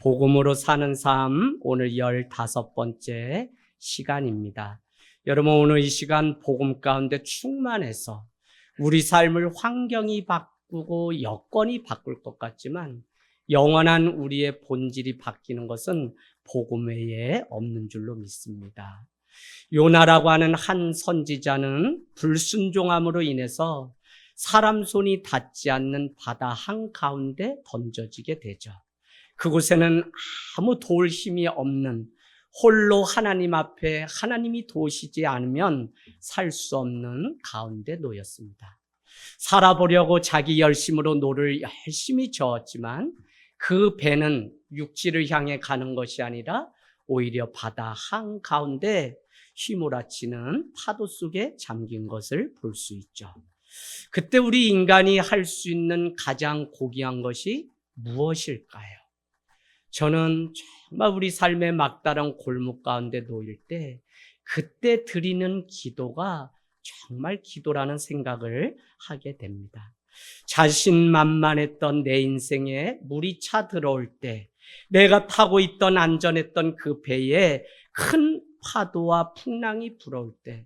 복음으로 사는 삶, 오늘 15번째 시간입니다. 여러분, 오늘 이 시간 복음 가운데 충만해서 우리 삶을 환경이 바꾸고 여건이 바꿀 것 같지만 영원한 우리의 본질이 바뀌는 것은 복음 외에 없는 줄로 믿습니다. 요나라고 하는 한 선지자는 불순종함으로 인해서 사람 손이 닿지 않는 바다 한가운데 던져지게 되죠. 그곳에는 아무 도울 힘이 없는 홀로 하나님 앞에 하나님이 도우시지 않으면 살 수 없는 가운데 놓였습니다. 살아보려고 자기 열심으로 노를 열심히 저었지만 그 배는 육지를 향해 가는 것이 아니라 오히려 바다 한가운데 휘몰아치는 파도 속에 잠긴 것을 볼 수 있죠. 그때 우리 인간이 할 수 있는 가장 고귀한 것이 무엇일까요? 저는 정말 우리 삶의 막다른 골목 가운데 놓일 때 그때 드리는 기도가 정말 기도라는 생각을 하게 됩니다. 자신만만했던 내 인생에 물이 차 들어올 때 내가 타고 있던 안전했던 그 배에 큰 파도와 풍랑이 불어올 때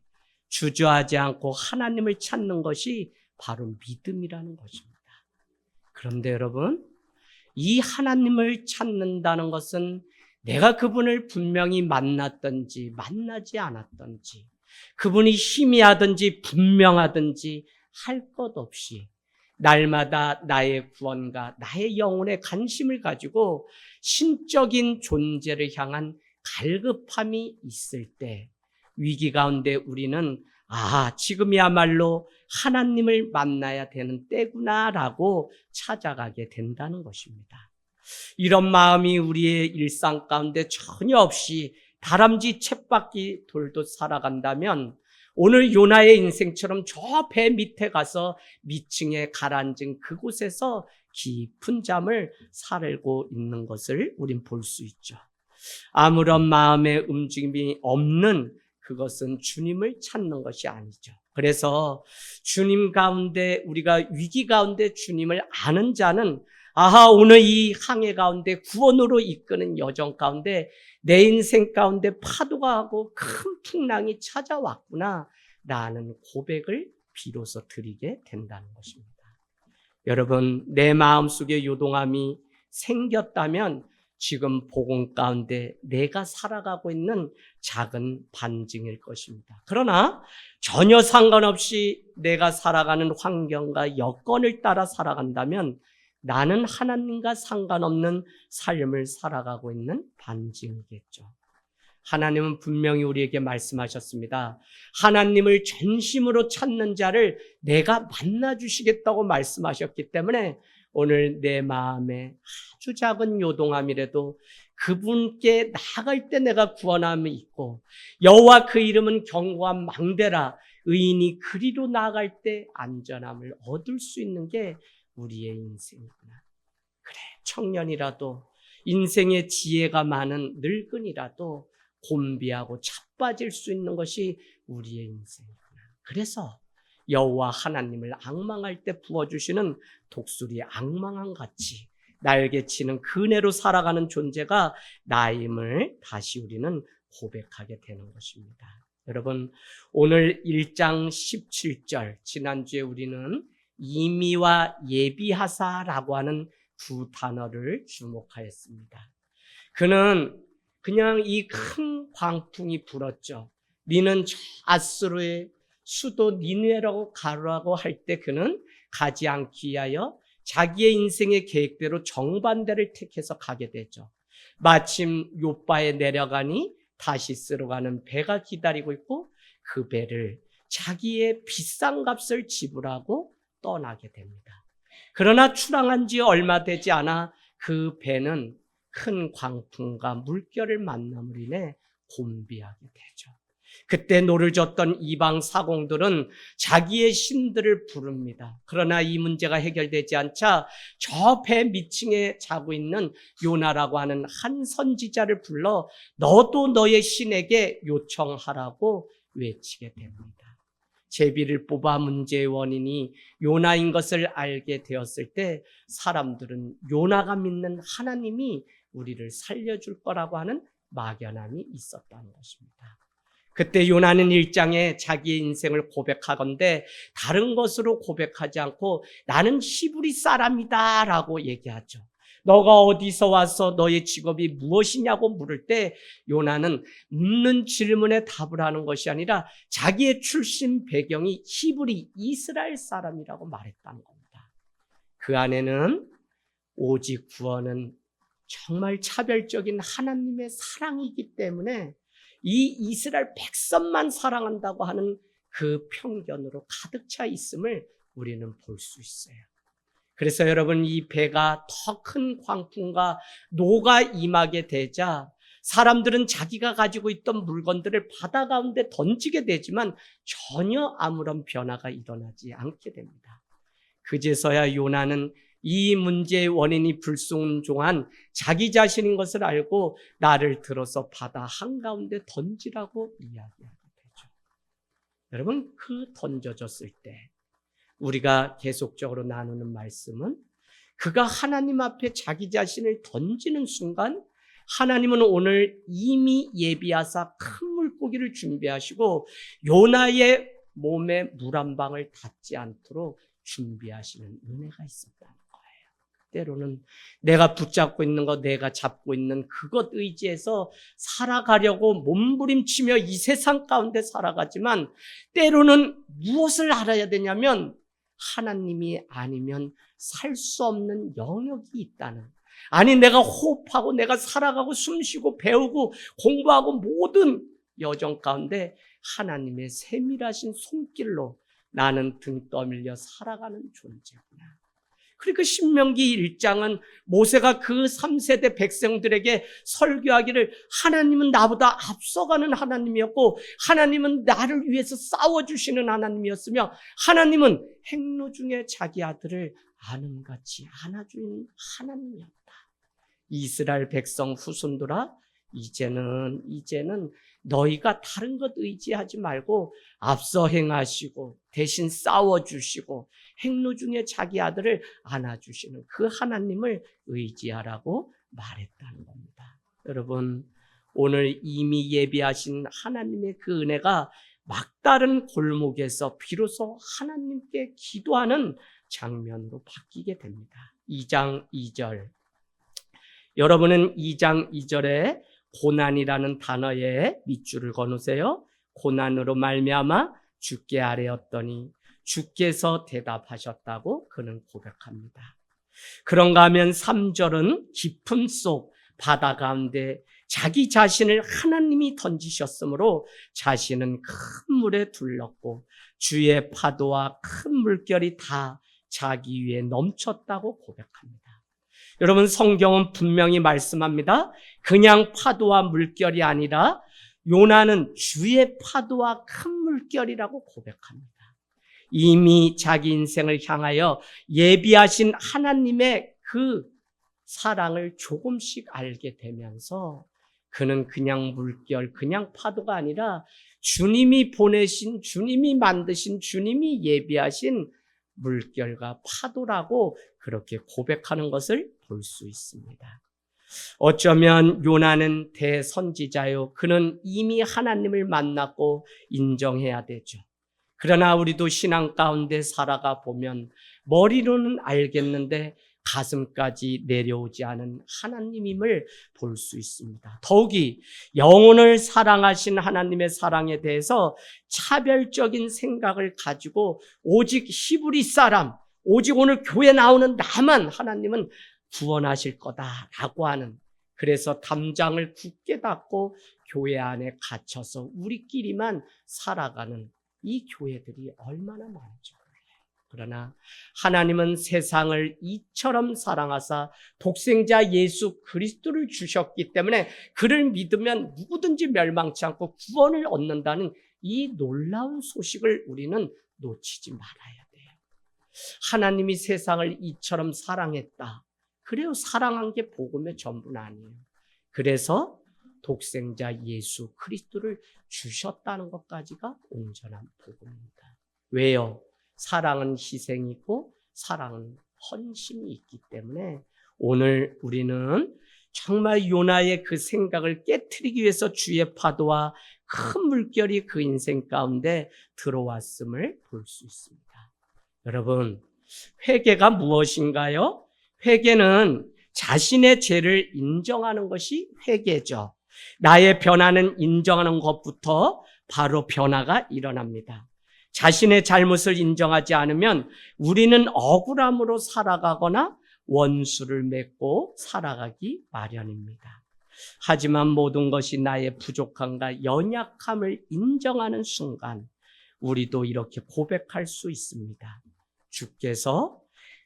주저하지 않고 하나님을 찾는 것이 바로 믿음이라는 것입니다. 그런데 여러분, 이 하나님을 찾는다는 것은 내가 그분을 분명히 만났든지 만나지 않았든지 그분이 희미하든지 분명하든지 할 것 없이 날마다 나의 구원과 나의 영혼에 관심을 가지고 신적인 존재를 향한 갈급함이 있을 때 위기 가운데 우리는 지금이야말로 하나님을 만나야 되는 때구나라고 찾아가게 된다는 것입니다. 이런 마음이 우리의 일상 가운데 전혀 없이 다람쥐 쳇바퀴 돌도 살아간다면 오늘 요나의 인생처럼 저 배 밑에 가서 미층에 가라앉은 그곳에서 깊은 잠을 살고 있는 것을 우린 볼 수 있죠. 아무런 마음의 움직임이 없는 그것은 주님을 찾는 것이 아니죠. 그래서 주님 가운데 우리가 위기 가운데 주님을 아는 자는 오늘 이 항해 가운데 구원으로 이끄는 여정 가운데 내 인생 가운데 파도가 하고 큰 풍랑이 찾아왔구나 라는 고백을 비로소 드리게 된다는 것입니다. 여러분, 내 마음속에 요동함이 생겼다면 지금 복음 가운데 내가 살아가고 있는 작은 반증일 것입니다. 그러나 전혀 상관없이 내가 살아가는 환경과 여건을 따라 살아간다면 나는 하나님과 상관없는 삶을 살아가고 있는 반증이겠죠. 하나님은 분명히 우리에게 말씀하셨습니다. 하나님을 전심으로 찾는 자를 내가 만나주시겠다고 말씀하셨기 때문에 오늘 내 마음에 아주 작은 요동함이라도 그분께 나아갈 때 내가 구원함이 있고 여호와 그 이름은 견고한 망대라 의인이 그리로 나아갈 때 안전함을 얻을 수 있는 게 우리의 인생이구나. 그래, 청년이라도 인생의 지혜가 많은 늙은이라도 곤비하고 자빠질 수 있는 것이 우리의 인생이구나. 그래서 여호와 하나님을 앙망할 때 부어주시는 독수리 앙망함 같이 날개치는 그네로 살아가는 존재가 나임을 다시 우리는 고백하게 되는 것입니다. 여러분, 오늘 1장 17절 지난주에 우리는 이미와 예비하사라고 하는 두 단어를 주목하였습니다. 그는 그냥 이 큰 광풍이 불었죠. 니는 아수르의 수도 니느웨라고 가라고 할 때 그는 가지 않기 위하여 자기의 인생의 계획대로 정반대를 택해서 가게 되죠. 마침 요바에 내려가니 다시스로 가는 배가 기다리고 있고 그 배를 자기의 비싼 값을 지불하고 떠나게 됩니다. 그러나 출항한 지 얼마 되지 않아 그 배는 큰 광풍과 물결을 만남으로 인해 곤비하게 되죠. 그때 노를 젓던 이방 사공들은 자기의 신들을 부릅니다. 그러나 이 문제가 해결되지 않자 저 배 밑층에 자고 있는 요나라고 하는 한 선지자를 불러 너도 너의 신에게 요청하라고 외치게 됩니다. 제비를 뽑아 문제의 원인이 요나인 것을 알게 되었을 때 사람들은 요나가 믿는 하나님이 우리를 살려줄 거라고 하는 막연함이 있었다는 것입니다. 그때 요나는 1장에 자기의 인생을 고백하건대 다른 것으로 고백하지 않고 나는 히브리 사람이다 라고 얘기하죠. 너가 어디서 와서 너의 직업이 무엇이냐고 물을 때 요나는 묻는 질문에 답을 하는 것이 아니라 자기의 출신 배경이 히브리 이스라엘 사람이라고 말했다는 겁니다. 그 안에는 오직 구원은 정말 차별적인 하나님의 사랑이기 때문에 이 이스라엘 백성만 사랑한다고 하는 그 편견으로 가득 차 있음을 우리는 볼 수 있어요. 그래서 여러분, 이 배가 더 큰 광풍과 노가 임하게 되자 사람들은 자기가 가지고 있던 물건들을 바다 가운데 던지게 되지만 전혀 아무런 변화가 일어나지 않게 됩니다. 그제서야 요나는 이 문제의 원인이 불순종한 자기 자신인 것을 알고 나를 들어서 바다 한가운데 던지라고 이야기하게 되죠. 여러분, 그 던져졌을 때 우리가 계속적으로 나누는 말씀은 그가 하나님 앞에 자기 자신을 던지는 순간 하나님은 오늘 이미 예비하사 큰 물고기를 준비하시고 요나의 몸에 물 한 방울 닿지 않도록 준비하시는 은혜가 있었다는 거예요. 때로는 내가 붙잡고 있는 것, 내가 잡고 있는 그것 의지해서 살아가려고 몸부림치며 이 세상 가운데 살아가지만 때로는 무엇을 알아야 되냐면 하나님이 아니면 살 수 없는 영역이 있다는, 아니 내가 호흡하고 내가 살아가고 숨쉬고 배우고 공부하고 모든 여정 가운데 하나님의 세밀하신 손길로 나는 등 떠밀려 살아가는 존재구나. 그러니까 신명기 1장은 모세가 그 3세대 백성들에게 설교하기를 하나님은 나보다 앞서가는 하나님이었고 하나님은 나를 위해서 싸워주시는 하나님이었으며 하나님은 행로 중에 자기 아들을 아는같이 안아주는 하나님이었다. 이스라엘 백성 후손들아, 이제는 너희가 다른 것 의지하지 말고 앞서 행하시고 대신 싸워주시고 행로 중에 자기 아들을 안아주시는 그 하나님을 의지하라고 말했다는 겁니다. 여러분, 오늘 이미 예비하신 하나님의 그 은혜가 막다른 골목에서 비로소 하나님께 기도하는 장면으로 바뀌게 됩니다. 2장 2절. 여러분은 2장 2절에 고난이라는 단어에 밑줄을 거놓으세요. 고난으로 말미암아 주께 아뢰었더니 주께서 대답하셨다고 그는 고백합니다. 그런가 하면 3절은 깊음 속 바다 가운데 자기 자신을 하나님이 던지셨으므로 자신은 큰 물에 둘렀고 주의 파도와 큰 물결이 다 자기 위에 넘쳤다고 고백합니다. 여러분, 성경은 분명히 말씀합니다. 그냥 파도와 물결이 아니라 요나는 주의 파도와 큰 물결이라고 고백합니다. 이미 자기 인생을 향하여 예비하신 하나님의 그 사랑을 조금씩 알게 되면서 그는 그냥 물결, 그냥 파도가 아니라 주님이 보내신, 주님이 만드신, 주님이 예비하신 물결과 파도라고 그렇게 고백하는 것을 볼 수 있습니다. 어쩌면 요나는 대선지자요. 그는 이미 하나님을 만났고 인정해야 되죠. 그러나 우리도 신앙 가운데 살아가 보면 머리로는 알겠는데 가슴까지 내려오지 않은 하나님임을 볼 수 있습니다. 더욱이 영혼을 사랑하신 하나님의 사랑에 대해서 차별적인 생각을 가지고 오직 히브리 사람, 오직 오늘 교회 나오는 나만 하나님은 구원하실 거다라고 하는, 그래서 담장을 굳게 닫고 교회 안에 갇혀서 우리끼리만 살아가는 이 교회들이 얼마나 많죠. 그러나 하나님은 세상을 이처럼 사랑하사 독생자 예수 그리스도를 주셨기 때문에 그를 믿으면 누구든지 멸망치 않고 구원을 얻는다는 이 놀라운 소식을 우리는 놓치지 말아야 돼요. 하나님이 세상을 이처럼 사랑했다. 그래요. 사랑한 게 복음의 전부는 아니에요. 그래서 독생자 예수 그리스도를 주셨다는 것까지가 온전한 복음입니다. 왜요? 사랑은 희생이고 사랑은 헌신이 있기 때문에 오늘 우리는 정말 요나의 그 생각을 깨트리기 위해서 주의 파도와 큰 물결이 그 인생 가운데 들어왔음을 볼 수 있습니다. 여러분, 회개가 무엇인가요? 회개는 자신의 죄를 인정하는 것이 회개죠. 나의 변화는 인정하는 것부터 바로 변화가 일어납니다. 자신의 잘못을 인정하지 않으면 우리는 억울함으로 살아가거나 원수를 맺고 살아가기 마련입니다. 하지만 모든 것이 나의 부족함과 연약함을 인정하는 순간 우리도 이렇게 고백할 수 있습니다. 주께서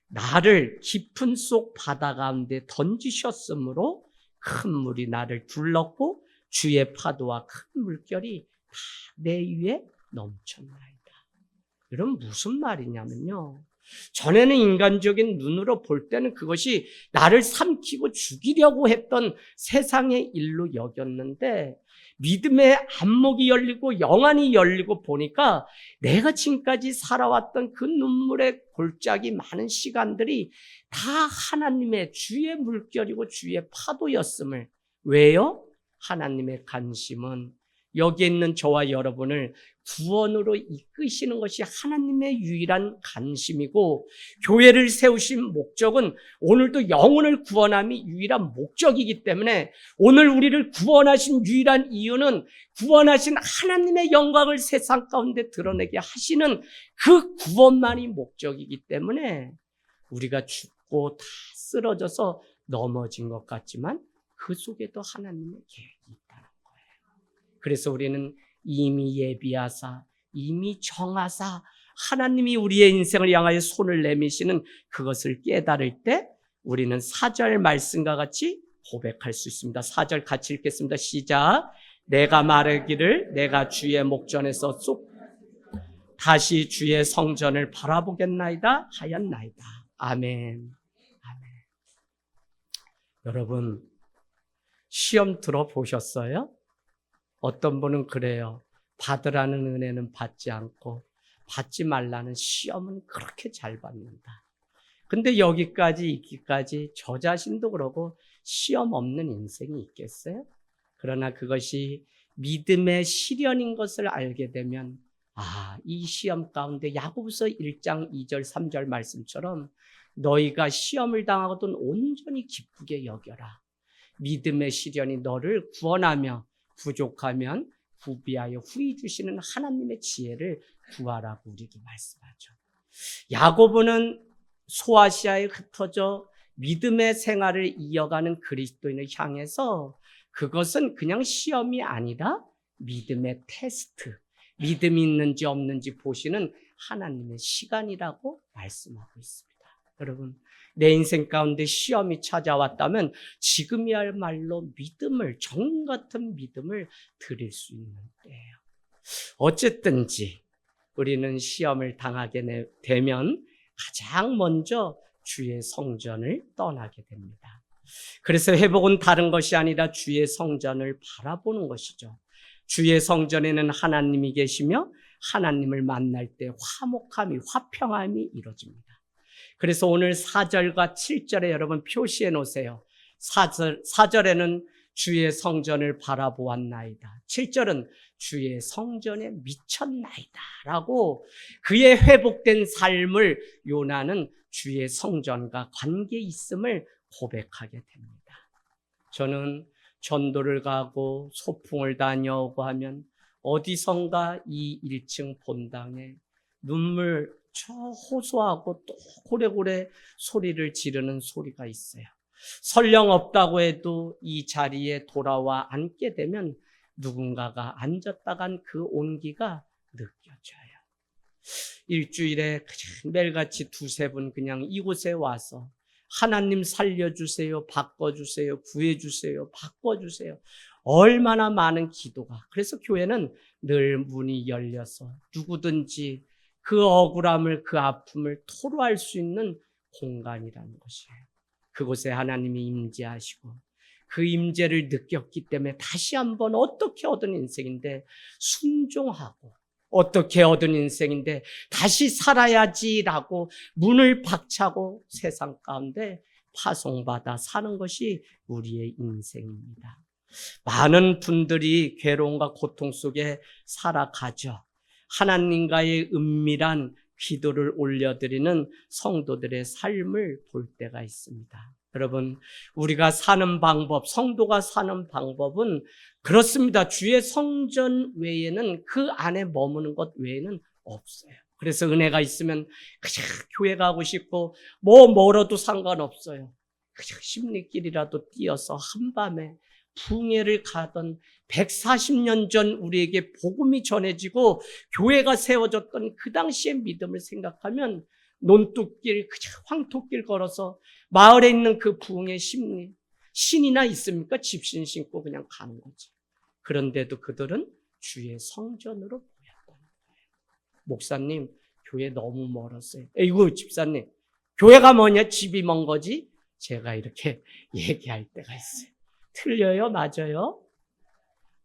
나를 깊은 속 바다 가운데 던지셨으므로 큰 물이 나를 둘렀고 주의 파도와 큰 물결이 다 내 위에 넘쳤나이다. 이런 무슨 말이냐면요. 전에는 인간적인 눈으로 볼 때는 그것이 나를 삼키고 죽이려고 했던 세상의 일로 여겼는데 믿음의 안목이 열리고 영안이 열리고 보니까 내가 지금까지 살아왔던 그 눈물의 골짜기 많은 시간들이 다 하나님의 주의 물결이고 주의 파도였음을. 왜요? 하나님의 관심은 여기에 있는 저와 여러분을 구원으로 이끄시는 것이 하나님의 유일한 관심이고, 교회를 세우신 목적은 오늘도 영혼을 구원함이 유일한 목적이기 때문에 오늘 우리를 구원하신 유일한 이유는 구원하신 하나님의 영광을 세상 가운데 드러내게 하시는 그 구원만이 목적이기 때문에 우리가 죽고 다 쓰러져서 넘어진 것 같지만 그 속에도 하나님의 계획이 있다는 거예요. 그래서 우리는 이미 예비하사, 이미 정하사, 하나님이 우리의 인생을 향하여 손을 내미시는 그것을 깨달을 때 우리는 4절 말씀과 같이 고백할 수 있습니다. 4절 같이 읽겠습니다. 시작. 내가 말하기를 내가 주의 목전에서 쏙 다시 주의 성전을 바라보겠나이다 하였나이다. 아멘. 아멘. 여러분, 시험 들어보셨어요? 어떤 분은 그래요. 받으라는 은혜는 받지 않고 받지 말라는 시험은 그렇게 잘 받는다. 근데 여기까지 있기까지 저 자신도 그러고 시험 없는 인생이 있겠어요? 그러나 그것이 믿음의 시련인 것을 알게 되면 이 시험 가운데 야고보서 1장 2절 3절 말씀처럼 너희가 시험을 당하거든 온전히 기쁘게 여겨라. 믿음의 시련이 너를 구원하며 부족하면 구비하여 후히 주시는 하나님의 지혜를 구하라고 우리에게 말씀하죠. 야고보는 소아시아에 흩어져 믿음의 생활을 이어가는 그리스도인을 향해서 그것은 그냥 시험이 아니라 믿음의 테스트, 믿음이 있는지 없는지 보시는 하나님의 시간이라고 말씀하고 있습니다. 여러분, 내 인생 가운데 시험이 찾아왔다면 지금이야말로 믿음을, 정 같은 믿음을 드릴 수 있는 때예요. 어쨌든지 우리는 시험을 당하게 되면 가장 먼저 주의 성전을 떠나게 됩니다. 그래서 회복은 다른 것이 아니라 주의 성전을 바라보는 것이죠. 주의 성전에는 하나님이 계시며 하나님을 만날 때 화목함이, 화평함이 이루어집니다. 그래서 오늘 4절과 7절에 여러분 표시해 놓으세요. 4절에는 주의 성전을 바라보았나이다. 7절은 주의 성전에 미쳤나이다 라고 그의 회복된 삶을 요나는 주의 성전과 관계 있음을 고백하게 됩니다. 저는 전도를 가고 소풍을 다녀오고 하면 어디선가 이 1층 본당에 눈물 저 호소하고 또 고래고래 소리를 지르는 소리가 있어요. 설령 없다고 해도 이 자리에 돌아와 앉게 되면 누군가가 앉았다간 그 온기가 느껴져요. 일주일에 그냥 매일같이 두세 분 그냥 이곳에 와서 하나님 살려주세요, 바꿔주세요, 구해주세요, 바꿔주세요. 얼마나 많은 기도가. 그래서 교회는 늘 문이 열려서 누구든지 그 억울함을, 그 아픔을 토로할 수 있는 공간이라는 것이에요. 그곳에 하나님이 임재하시고 그 임재를 느꼈기 때문에 다시 한번 어떻게 얻은 인생인데 순종하고 어떻게 얻은 인생인데 다시 살아야지라고 문을 박차고 세상 가운데 파송받아 사는 것이 우리의 인생입니다. 많은 분들이 괴로움과 고통 속에 살아가죠. 하나님과의 은밀한 기도를 올려드리는 성도들의 삶을 볼 때가 있습니다. 여러분, 우리가 사는 방법, 성도가 사는 방법은 그렇습니다. 주의 성전 외에는, 그 안에 머무는 것 외에는 없어요. 그래서 은혜가 있으면 그냥 교회 가고 싶고 멀어도 상관없어요. 그냥 십리길이라도 뛰어서 한밤에 풍예를 가던 140년 전 우리에게 복음이 전해지고 교회가 세워졌던 그 당시의 믿음을 생각하면 논뚝길, 그냥 황토길 걸어서 마을에 있는 그 부흥의 심리, 신이나 있습니까? 집신 신고 그냥 가는 거지. 그런데도 그들은 주의 성전으로 보였다는 거예요. 목사님, 교회 너무 멀었어요. 에이구, 집사님, 교회가 뭐냐? 집이 먼 거지? 제가 이렇게 얘기할 때가 있어요. 틀려요? 맞아요?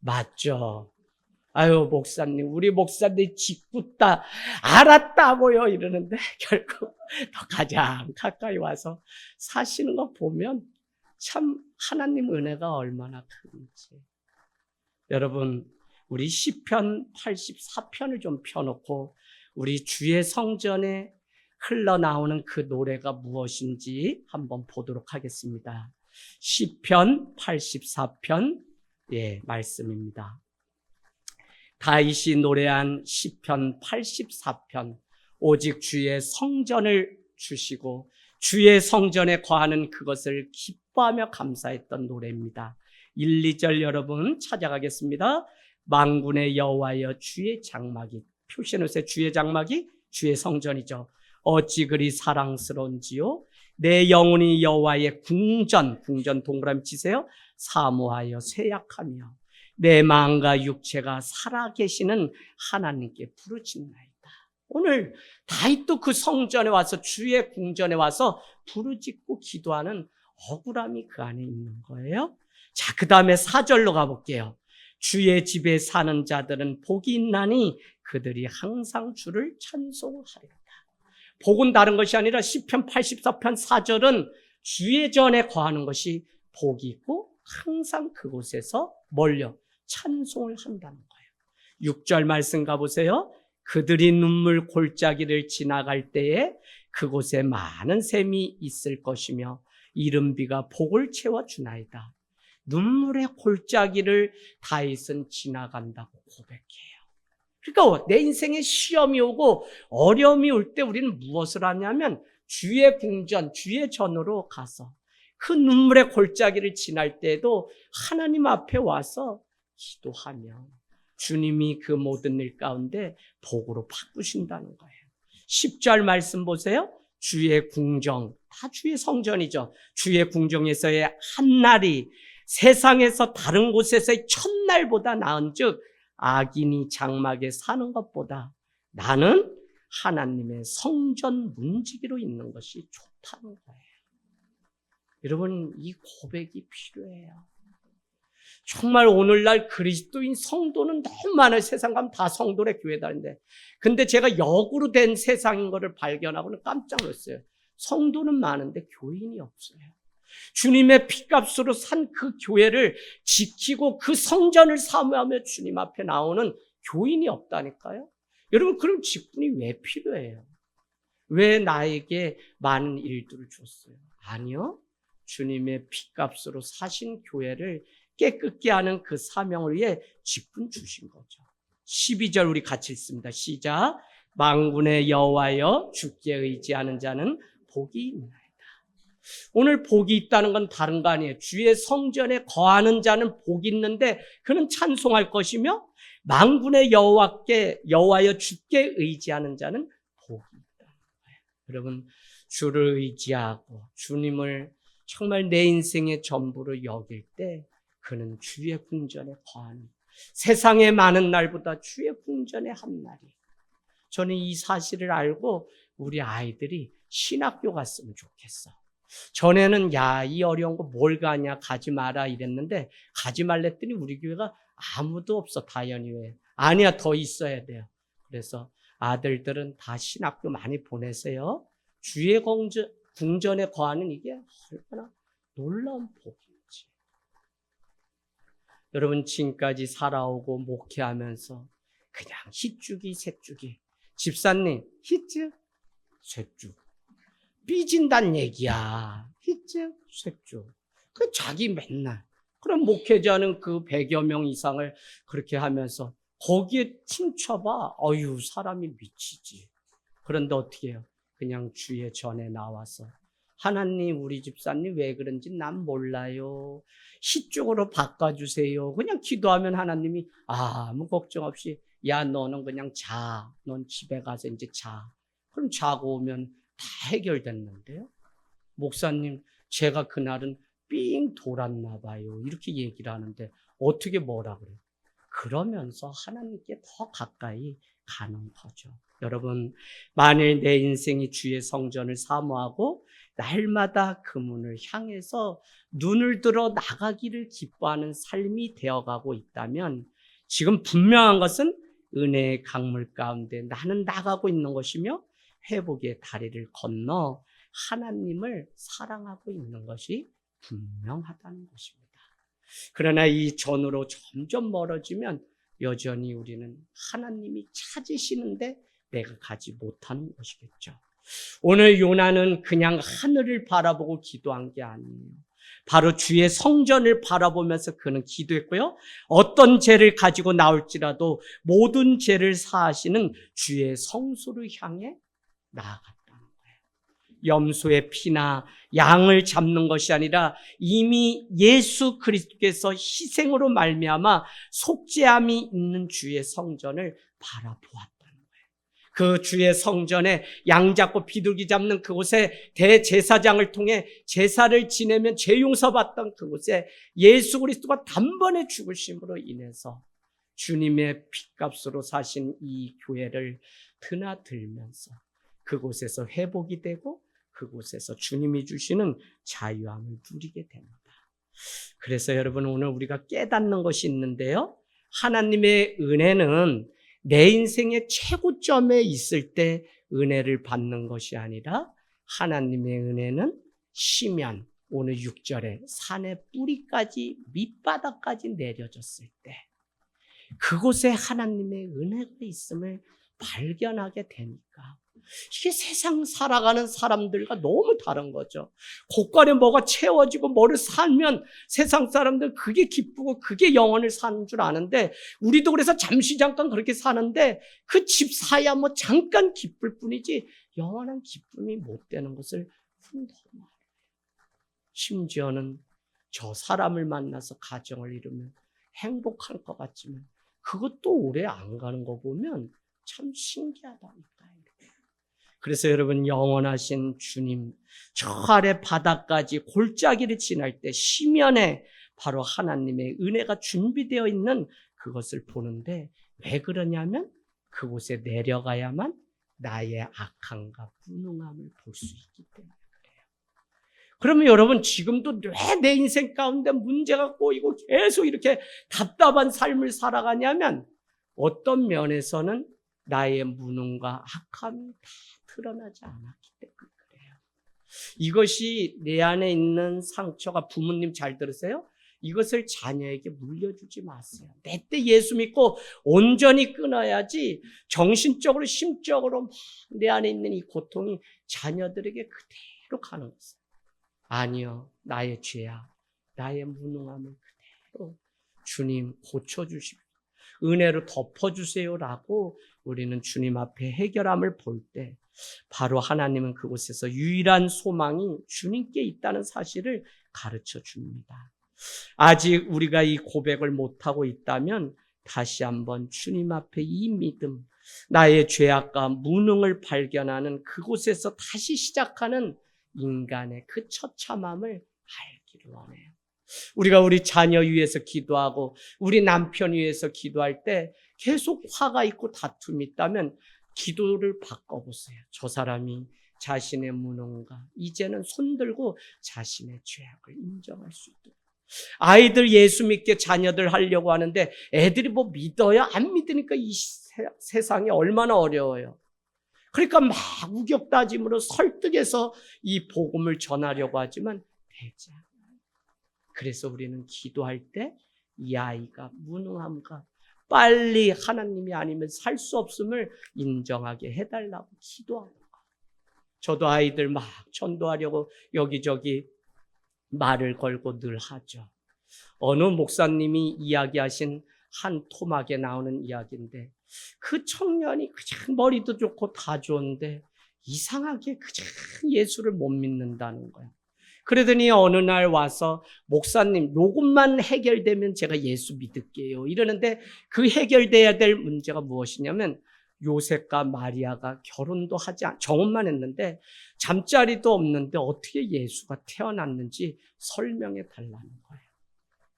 맞죠. 아유, 목사님, 우리 목사님 짓궂다 알았다고요 이러는데 결국 더 가장 가까이 와서 사시는 거 보면 참 하나님 은혜가 얼마나 큰지. 여러분, 우리 시편 84편을 좀 펴놓고 우리 주의 성전에 흘러나오는 그 노래가 무엇인지 한번 보도록 하겠습니다. 시편 84편 말씀입니다. 다윗이 노래한 시편 84편, 오직 주의 성전을 주시고 주의 성전에 거하는 그것을 기뻐하며 감사했던 노래입니다. 1, 2절 여러분 찾아가겠습니다. 만군의 여호와여 주의 장막이, 표시해놓으세요. 주의 장막이 주의 성전이죠. 어찌 그리 사랑스러운지요. 내 영혼이 여호와의 궁전 동그라미 치세요. 사모하여 쇠약하며 내 마음과 육체가 살아계시는 하나님께 부르짖나이다. 오늘 다윗도 그 성전에 와서, 주의 궁전에 와서 부르짖고 기도하는 억울함이 그 안에 있는 거예요. 자, 그 다음에 4절로 가볼게요. 주의 집에 사는 자들은 복이 있나니 그들이 항상 주를 찬송하리로다. 복은 다른 것이 아니라 시편 84편 4절은 주의 전에 거하는 것이 복이 있고 항상 그곳에서 멀려 찬송을 한다는 거예요. 6절 말씀 가보세요. 그들이 눈물 골짜기를 지나갈 때에 그곳에 많은 샘이 있을 것이며 이른 비가 복을 채워주나이다. 눈물의 골짜기를 다윗은 지나간다고 고백해요. 그러니까 내 인생에 시험이 오고 어려움이 올 때 우리는 무엇을 하냐면 주의 궁전, 주의 전으로 가서 그 눈물의 골짜기를 지날 때에도 하나님 앞에 와서 기도하며 주님이 그 모든 일 가운데 복으로 바꾸신다는 거예요. 10절 말씀 보세요. 주의 궁정, 다 주의 성전이죠. 주의 궁정에서의 한 날이 세상에서 다른 곳에서의 첫날보다 나은 즉 악인이 장막에 사는 것보다 나는 하나님의 성전 문지기로 있는 것이 좋다는 거예요. 여러분, 이 고백이 필요해요. 정말 오늘날 그리스도인 성도는 너무 많아요. 세상 가면 다 성도래, 교회 다닌데. 근데 제가 역으로 된 세상인 것을 발견하고는 깜짝 놀랐어요. 성도는 많은데 교인이 없어요. 주님의 피값으로 산 그 교회를 지키고 그 성전을 사모하며 주님 앞에 나오는 교인이 없다니까요. 여러분, 그럼 직분이 왜 필요해요? 왜 나에게 많은 일들을 줬어요? 아니요. 주님의 피값으로 사신 교회를 깨끗게 하는 그 사명을 위해 직분 주신 거죠. 12절 우리 같이 읽습니다. 시작. 만군의 여호와여 주께 의지하는 자는 복이 있나이다. 오늘 복이 있다는 건 다른 거 아니에요. 주의 성전에 거하는 자는 복이 있는데 그는 찬송할 것이며 만군의 여호와여 주께 의지하는 자는 복이 있다는 거예요. 여러분, 주를 의지하고 주님을 정말 내 인생의 전부로 여길 때 그는 주의 궁전에 거하는, 세상의 많은 날보다 주의 궁전의 한 날이. 저는 이 사실을 알고 우리 아이들이 신학교 갔으면 좋겠어. 전에는 이 어려운 거 뭘 가냐, 가지 마라 이랬는데 가지 말랬더니 우리 교회가 아무도 없어. 다연이 왜? 아니야, 더 있어야 돼요. 그래서 아들들은 다 신학교 많이 보내세요. 주의 궁전에 거하는 이게 얼마나 놀라운 복인지. 여러분, 지금까지 살아오고 목회하면서 그냥 힛죽이 셋죽이, 집사님 힛죽 셋죽, 삐진단 얘기야. 힛죽 셋죽. 그 자기 맨날 그럼 목회자는 그 100여 명 이상을 그렇게 하면서 거기에 춤춰봐. 어휴, 사람이 미치지. 그런데 어떻게 해요? 그냥 주의 전에 나와서 하나님, 우리 집사님 왜 그런지 난 몰라요. 힛쪽으로 바꿔주세요. 그냥 기도하면 하나님이 아무 걱정 없이 야, 너는 그냥 자. 넌 집에 가서 이제 자. 그럼 자고 오면 다 해결됐는데요. 목사님, 제가 그날은 삥 돌았나 봐요. 이렇게 얘기를 하는데 어떻게 뭐라 그래요? 그러면서 하나님께 더 가까이 가는 거죠. 여러분, 만일 내 인생이 주의 성전을 사모하고 날마다 그 문을 향해서 눈을 들어 나가기를 기뻐하는 삶이 되어가고 있다면 지금 분명한 것은 은혜의 강물 가운데 나는 나가고 있는 것이며 회복의 다리를 건너 하나님을 사랑하고 있는 것이 분명하다는 것입니다. 그러나 이 전으로 점점 멀어지면 여전히 우리는 하나님이 찾으시는데 내가 가지 못하는 것이겠죠. 오늘 요나는 그냥 하늘을 바라보고 기도한 게 아니에요. 바로 주의 성전을 바라보면서 그는 기도했고요. 어떤 죄를 가지고 나올지라도 모든 죄를 사하시는 주의 성소를 향해 나아갔다는 거예요. 염소의 피나 양을 잡는 것이 아니라 이미 예수 그리스도께서 희생으로 말미암아 속죄함이 있는 주의 성전을 바라보았다는 거예요. 그 주의 성전에 양 잡고 비둘기 잡는 그곳에 대제사장을 통해 제사를 지내면 죄 용서받던 그곳에 예수 그리스도가 단번에 죽으심으로 인해서 주님의 핏값으로 사신 이 교회를 드나들면서 그곳에서 회복이 되고 그곳에서 주님이 주시는 자유함을 누리게 됩니다. 그래서 여러분, 오늘 우리가 깨닫는 것이 있는데요. 하나님의 은혜는 내 인생의 최고점에 있을 때 은혜를 받는 것이 아니라 하나님의 은혜는 시면 오늘 6절에 산의 뿌리까지 밑바닥까지 내려졌을 때 그곳에 하나님의 은혜가 있음을 발견하게 되니까 이게 세상 살아가는 사람들과 너무 다른 거죠. 곳간에 뭐가 채워지고 뭐를 살면 세상 사람들 그게 기쁘고 그게 영혼을 사는 줄 아는데 우리도 그래서 잠시 잠깐 그렇게 사는데 그 집 사야 뭐 잠깐 기쁠 뿐이지 영원한 기쁨이 못 되는 것을 훈독하고 심지어는 저 사람을 만나서 가정을 이루면 행복할 것 같지만 그것도 오래 안 가는 거 보면 참 신기하다니까요. 그래서 여러분, 영원하신 주님, 저 아래 바닥까지 골짜기를 지날 때 시면에 바로 하나님의 은혜가 준비되어 있는 그것을 보는데 왜 그러냐면 그곳에 내려가야만 나의 악함과 무능함을 볼 수 있기 때문에 그래요. 그러면 여러분, 지금도 왜 내 인생 가운데 문제가 꼬이고 계속 이렇게 답답한 삶을 살아가냐면 어떤 면에서는 나의 무능과 악함이 다 드러나지 않았기 때문에 그래요. 이것이 내 안에 있는 상처가, 부모님 잘 들으세요? 이것을 자녀에게 물려주지 마세요. 내 때 예수 믿고 온전히 끊어야지 정신적으로 심적으로 내 안에 있는 이 고통이 자녀들에게 그대로 가는 것이에요. 아니요, 나의 죄야, 나의 무능함을 그대로 주님 고쳐주십시오. 은혜로 덮어주세요라고 우리는 주님 앞에 해결함을 볼 때 바로 하나님은 그곳에서 유일한 소망이 주님께 있다는 사실을 가르쳐 줍니다. 아직 우리가 이 고백을 못하고 있다면 다시 한번 주님 앞에 이 믿음, 나의 죄악과 무능을 발견하는 그곳에서 다시 시작하는 인간의 그 처참함을 알기를 원해요. 우리가 우리 자녀 위해서 기도하고 우리 남편 위해서 기도할 때 계속 화가 있고 다툼이 있다면 기도를 바꿔보세요. 저 사람이 자신의 무능과 이제는 손들고 자신의 죄악을 인정할 수 있도록. 아이들 예수 믿게 자녀들 하려고 하는데 애들이 뭐 믿어요? 안 믿으니까 이 세상이 얼마나 어려워요. 그러니까 막 우격다짐으로 설득해서 이 복음을 전하려고 하지만 되지 않아요. 그래서 우리는 기도할 때 이 아이가 무능함과 빨리 하나님이 아니면 살 수 없음을 인정하게 해달라고 기도하는 거예요. 저도 아이들 막 전도하려고 여기저기 말을 걸고 늘 하죠. 어느 목사님이 이야기하신 한 토막에 나오는 이야기인데 그 청년이 그냥 머리도 좋고 다 좋은데 이상하게 그냥 예수를 못 믿는다는 거예요. 그러더니 어느 날 와서 목사님 요것만 해결되면 제가 예수 믿을게요 이러는데 그 해결돼야 될 문제가 무엇이냐면 요셉과 마리아가 결혼도 하지 정혼만 했는데 잠자리도 없는데 어떻게 예수가 태어났는지 설명해 달라는 거예요.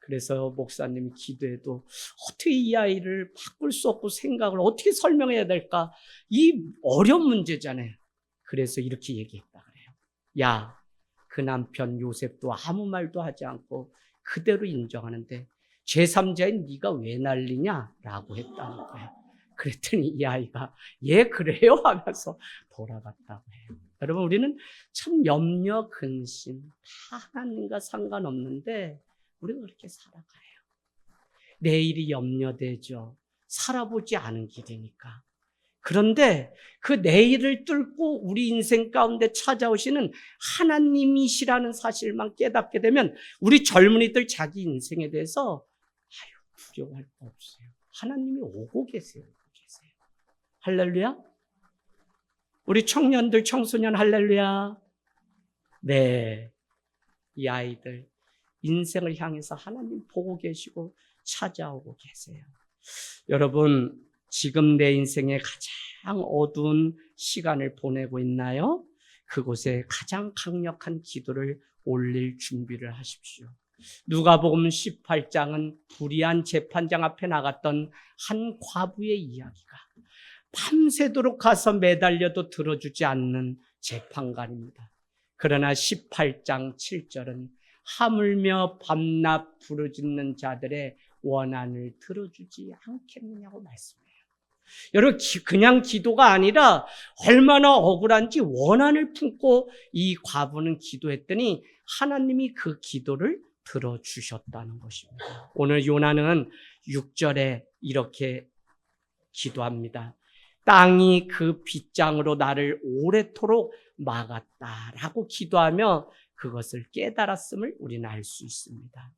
그래서 목사님이 기도해도 어떻게 이 아이를 바꿀 수 없고 생각을 어떻게 설명해야 될까? 이 어려운 문제잖아요. 그래서 이렇게 얘기했다 그래요. 야, 그 남편 요셉도 아무 말도 하지 않고 그대로 인정하는데 제3자인 네가 왜 난리냐라고 했다는 거예요. 그랬더니 이 아이가 예 그래요 하면서 돌아갔다고 해요. 여러분 우리는 참 염려 근심 다 하나님과 상관없는데 우리가 그렇게 살아가요. 내일이 염려되죠. 살아보지 않은 길이니까. 그런데 그 내일을 뚫고 우리 인생 가운데 찾아오시는 하나님이시라는 사실만 깨닫게 되면 우리 젊은이들 자기 인생에 대해서 두려워할 거 없어요. 하나님이 오고 계세요. 할렐루야. 우리 청년들, 청소년 할렐루야. 네, 이 아이들 인생을 향해서 하나님 보고 계시고 찾아오고 계세요. 여러분 지금 내 인생에 가장 어두운 시간을 보내고 있나요? 그곳에 가장 강력한 기도를 올릴 준비를 하십시오. 누가복음 18장은 불의한 재판장 앞에 나갔던 한 과부의 이야기가 밤새도록 가서 매달려도 들어주지 않는 재판관입니다. 그러나 18장 7절은 하물며 밤낮 부르짖는 자들의 원한을 들어주지 않겠느냐고 말씀해요. 여러분 그냥 기도가 아니라 얼마나 억울한지 원한을 품고 이 과부는 기도했더니 하나님이 그 기도를 들어주셨다는 것입니다. 오늘 요나는 6절에 이렇게 기도합니다. 땅이 그 빗장으로 나를 오래도록 막았다라고 기도하며 그것을 깨달았음을 우리는 알 수 있습니다.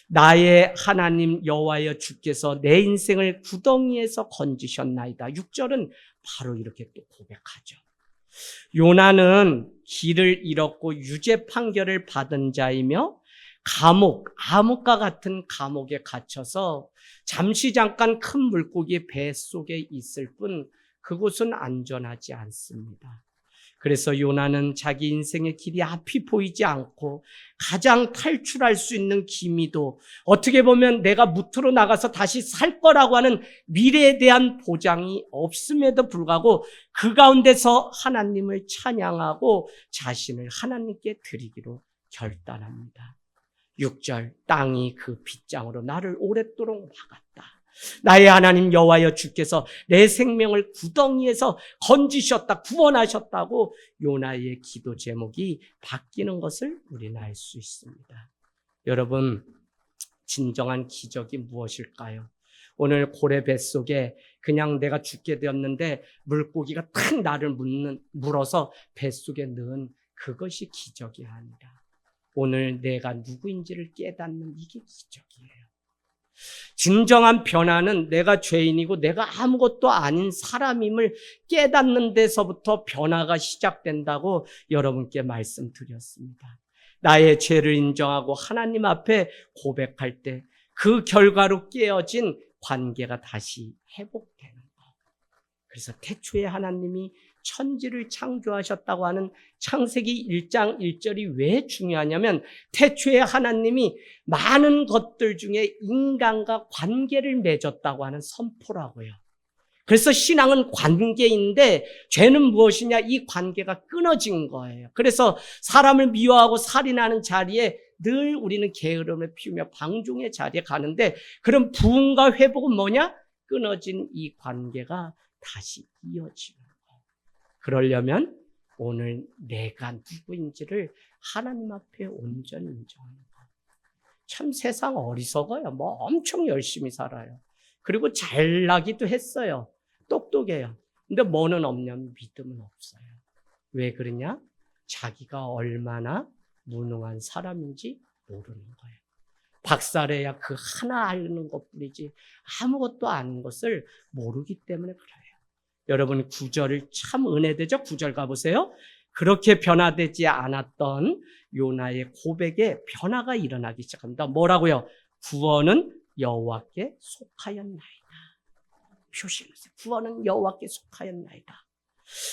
나의 하나님 여호와여 주께서 내 인생을 구덩이에서 건지셨나이다. 6절은 바로 이렇게 또 고백하죠. 요나는 길을 잃었고 유죄 판결을 받은 자이며 암흑과 같은 감옥에 갇혀서 잠시 잠깐 큰 물고기 배 속에 있을 뿐 그곳은 안전하지 않습니다. 그래서 요나는 자기 인생의 길이 앞이 보이지 않고 가장 탈출할 수 있는 기미도 어떻게 보면 내가 무트로 나가서 다시 살 거라고 하는 미래에 대한 보장이 없음에도 불구하고 그 가운데서 하나님을 찬양하고 자신을 하나님께 드리기로 결단합니다. 6절 땅이 그 빗장으로 나를 오랫도록 막았다. 나의 하나님 여호와여 주께서 내 생명을 구덩이에서 건지셨다, 구원하셨다고 요나의 기도 제목이 바뀌는 것을 우리는 알 수 있습니다. 여러분, 진정한 기적이 무엇일까요? 오늘 고래 뱃속에 그냥 내가 죽게 되었는데 물고기가 탁 나를 물어서 뱃속에 넣은 그것이 기적이 아니라 오늘 내가 누구인지를 깨닫는 이게 기적이에요. 진정한 변화는 내가 죄인이고 내가 아무것도 아닌 사람임을 깨닫는 데서부터 변화가 시작된다고 여러분께 말씀드렸습니다. 나의 죄를 인정하고 하나님 앞에 고백할 때 그 결과로 깨어진 관계가 다시 회복되는 것. 그래서 태초에 하나님이 천지를 창조하셨다고 하는 창세기 1장 1절이 왜 중요하냐면 태초에 하나님이 많은 것들 중에 인간과 관계를 맺었다고 하는 선포라고요. 그래서 신앙은 관계인데 죄는 무엇이냐? 이 관계가 끊어진 거예요. 그래서 사람을 미워하고 살인하는 자리에 늘 우리는 게으름을 피우며 방종의 자리에 가는데 그럼 부흥과 회복은 뭐냐? 끊어진 이 관계가 다시 이어지는 거예요. 그러려면 오늘 내가 누구인지를 하나님 앞에 온전히 인정하는 거예요. 참 세상 어리석어요. 뭐 엄청 열심히 살아요. 그리고 잘나기도 했어요. 똑똑해요. 근데 뭐는 없냐면 믿음은 없어요. 왜 그러냐? 자기가 얼마나 무능한 사람인지 모르는 거예요. 박사래야 그 하나 아는 것뿐이지 아무것도 아는 것을 모르기 때문에 그래요. 여러분 9절을 참 은혜되죠? 9절 가보세요. 그렇게 변화되지 않았던 요나의 고백에 변화가 일어나기 시작합니다. 뭐라고요? 구원은 여호와께 속하였나이다. 표시해주세요. 구원은 여호와께 속하였나이다.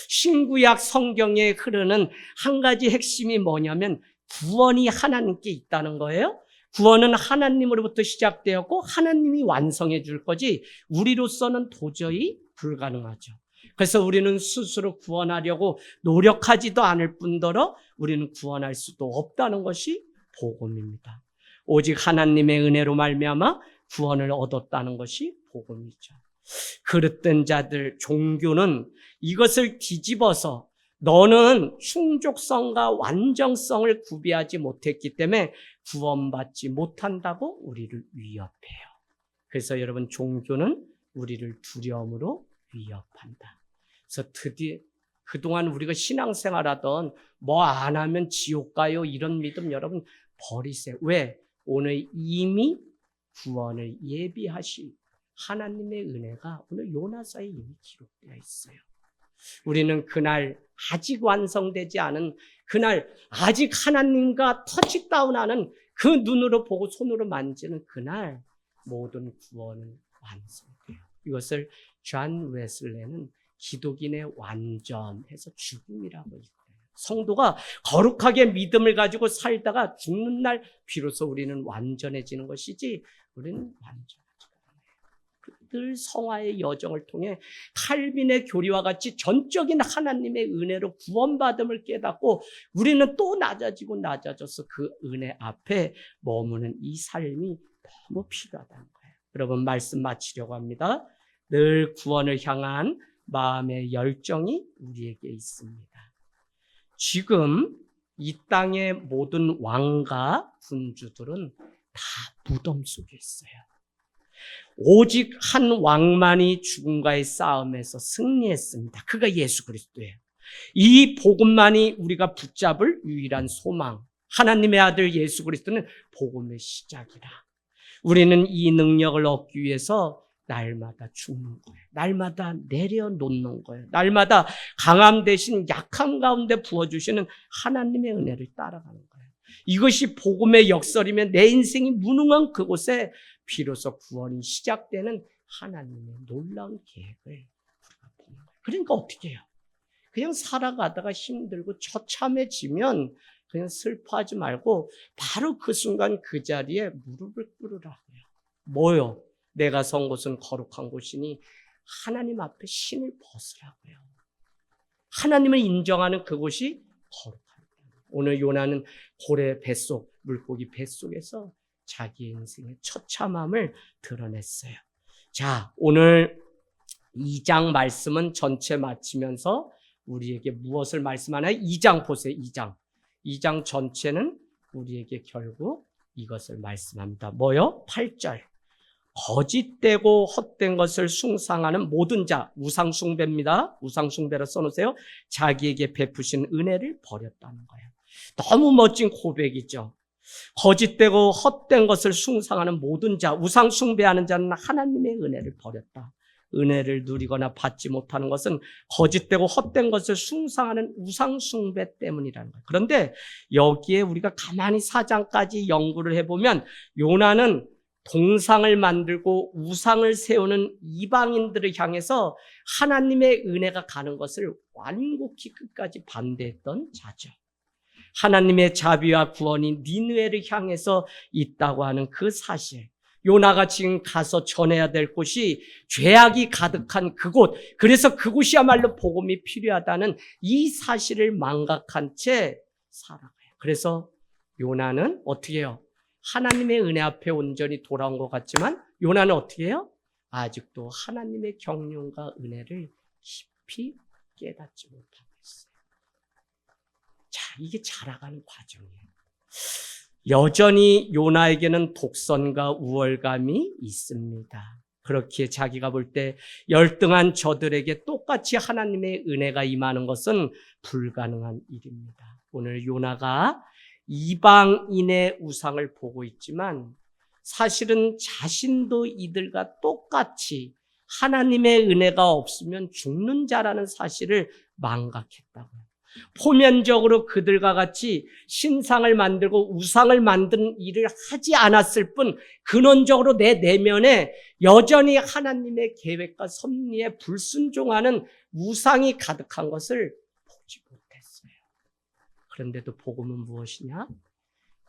신구약 성경에 흐르는 한 가지 핵심이 뭐냐면 구원이 하나님께 있다는 거예요. 구원은 하나님으로부터 시작되었고 하나님이 완성해 줄 거지 우리로서는 도저히 불가능하죠. 그래서 우리는 스스로 구원하려고 노력하지도 않을 뿐더러 우리는 구원할 수도 없다는 것이 복음입니다. 오직 하나님의 은혜로 말미암아 구원을 얻었다는 것이 복음이죠. 그릇된 자들, 종교는 이것을 뒤집어서 너는 충족성과 완전성을 구비하지 못했기 때문에 구원받지 못한다고 우리를 위협해요. 그래서 여러분 종교는 우리를 두려움으로 위협한다. 그래서 드디어 그동안 우리가 신앙생활하던 뭐 안 하면 지옥 가요 이런 믿음 여러분 버리세요. 왜? 오늘 이미 구원을 예비하신 하나님의 은혜가 오늘 요나서에 이미 기록되어 있어요. 우리는 그날 아직 완성되지 않은 그날 아직 하나님과 터치다운하는 그 눈으로 보고 손으로 만지는 그날 모든 구원은 완성돼요. 이것을 존 웨슬레는 기독인의 완전해서 죽음이라고 얘기해요. 성도가 거룩하게 믿음을 가지고 살다가 죽는 날 비로소 우리는 완전해지는 것이지 우리는 완전하지 않아요. 늘 성화의 여정을 통해 칼빈의 교리와 같이 전적인 하나님의 은혜로 구원받음을 깨닫고 우리는 또 낮아지고 낮아져서 그 은혜 앞에 머무는 이 삶이 너무 필요하다는 거예요. 여러분 말씀 마치려고 합니다. 늘 구원을 향한 마음의 열정이 우리에게 있습니다. 지금 이 땅의 모든 왕과 군주들은 다 무덤 속에 있어요. 오직 한 왕만이 죽음과의 싸움에서 승리했습니다. 그가 예수 그리스도예요. 이 복음만이 우리가 붙잡을 유일한 소망. 하나님의 아들 예수 그리스도는 복음의 시작이라. 우리는 이 능력을 얻기 위해서 날마다 죽는 거예요. 날마다 내려놓는 거예요. 날마다 강함 대신 약함 가운데 부어주시는 하나님의 은혜를 따라가는 거예요. 이것이 복음의 역설이면 내 인생이 무능한 그곳에 비로소 구원이 시작되는 하나님의 놀라운 계획을 우리가 보는 거예요. 그러니까 어떻게 해요? 그냥 살아가다가 힘들고 처참해지면 그냥 슬퍼하지 말고 바로 그 순간 그 자리에 무릎을 꿇으라고요. 뭐요? 내가 선 곳은 거룩한 곳이니 하나님 앞에 신을 벗으라고요. 하나님을 인정하는 그곳이 거룩합니다. 오늘 요나는 고래 뱃속, 물고기 뱃속에서 자기 인생의 처참함을 드러냈어요. 자, 오늘 2장 말씀은 전체 마치면서 우리에게 무엇을 말씀하나요? 2장 보세요. 2장 전체는 우리에게 결국 이것을 말씀합니다. 뭐요? 8절. 거짓되고 헛된 것을 숭상하는 모든 자, 우상숭배입니다. 우상숭배로 써놓으세요. 자기에게 베푸신 은혜를 버렸다는 거예요. 너무 멋진 고백이죠. 거짓되고 헛된 것을 숭상하는 모든 자, 우상숭배하는 자는 하나님의 은혜를 버렸다. 은혜를 누리거나 받지 못하는 것은 거짓되고 헛된 것을 숭상하는 우상숭배 때문이라는 거예요. 그런데 여기에 우리가 가만히 4장까지 연구를 해보면 요나는 동상을 만들고 우상을 세우는 이방인들을 향해서 하나님의 은혜가 가는 것을 완곡히 끝까지 반대했던 자죠. 하나님의 자비와 구원이 니느웨를 향해서 있다고 하는 그 사실, 요나가 지금 가서 전해야 될 곳이 죄악이 가득한 그곳, 그래서 그곳이야말로 복음이 필요하다는 이 사실을 망각한 채 살아가요. 그래서 요나는 어떻게 해요? 하나님의 은혜 앞에 온전히 돌아온 것 같지만 요나는 어떻게 해요? 아직도 하나님의 경륜과 은혜를 깊이 깨닫지 못하고 있어요. 자, 이게 자라가는 과정이에요. 여전히 요나에게는 독선과 우월감이 있습니다. 그렇게 자기가 볼 때 열등한 저들에게 똑같이 하나님의 은혜가 임하는 것은 불가능한 일입니다. 오늘 요나가 이방인의 우상을 보고 있지만 사실은 자신도 이들과 똑같이 하나님의 은혜가 없으면 죽는 자라는 사실을 망각했다고요. 포면적으로 그들과 같이 신상을 만들고 우상을 만드는 일을 하지 않았을 뿐 근원적으로 내 내면에 여전히 하나님의 계획과 섭리에 불순종하는 우상이 가득한 것을 보지 못했어요. 그런데도 복음은 무엇이냐?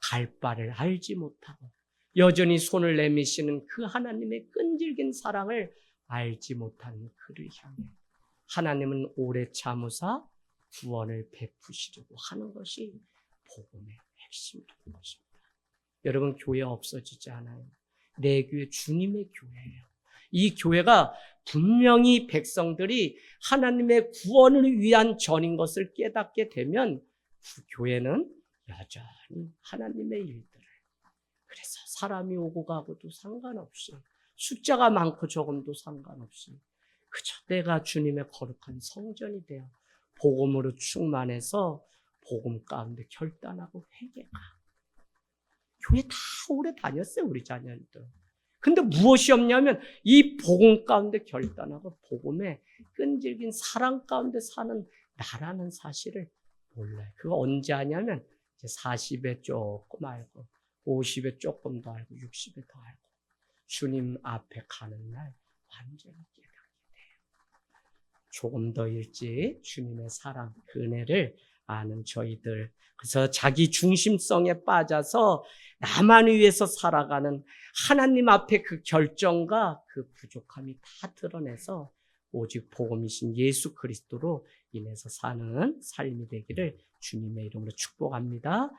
갈 바를 알지 못하고 여전히 손을 내미시는 그 하나님의 끈질긴 사랑을 알지 못하는 그를 향해 하나님은 오래 참으사 구원을 베푸시려고 하는 것이 복음의 핵심인 것입니다. 여러분, 교회 없어지지 않아요. 내 교회 주님의 교회예요. 이 교회가 분명히 백성들이 하나님의 구원을 위한 전인 것을 깨닫게 되면 그 교회는 여전히 하나님의 일들을, 그래서 사람이 오고 가고도 상관없이 숫자가 많고 적음도 상관없이 그저 내가 주님의 거룩한 성전이 되어 복음으로 충만해서 복음 가운데 결단하고 회개가. 교회 다 오래 다녔어요, 우리 자녀들. 근데 무엇이 없냐면 이 복음 가운데 결단하고 복음의 끈질긴 사랑 가운데 사는 나라는 사실을 몰라요. 그거 언제 하냐면 이제 40에 조금 알고 50에 조금 더 알고 60에 더 알고 주님 앞에 가는 날 완전히 깨닫게 돼요. 조금 더 일찍 주님의 사랑, 그 은혜를 아는 저희들. 그래서 자기 중심성에 빠져서 나만 위해서 살아가는 하나님 앞에 그 결정과 그 부족함이 다 드러내서 오직 복음이신 예수 그리스도로 인해서 사는 삶이 되기를 주님의 이름으로 축복합니다.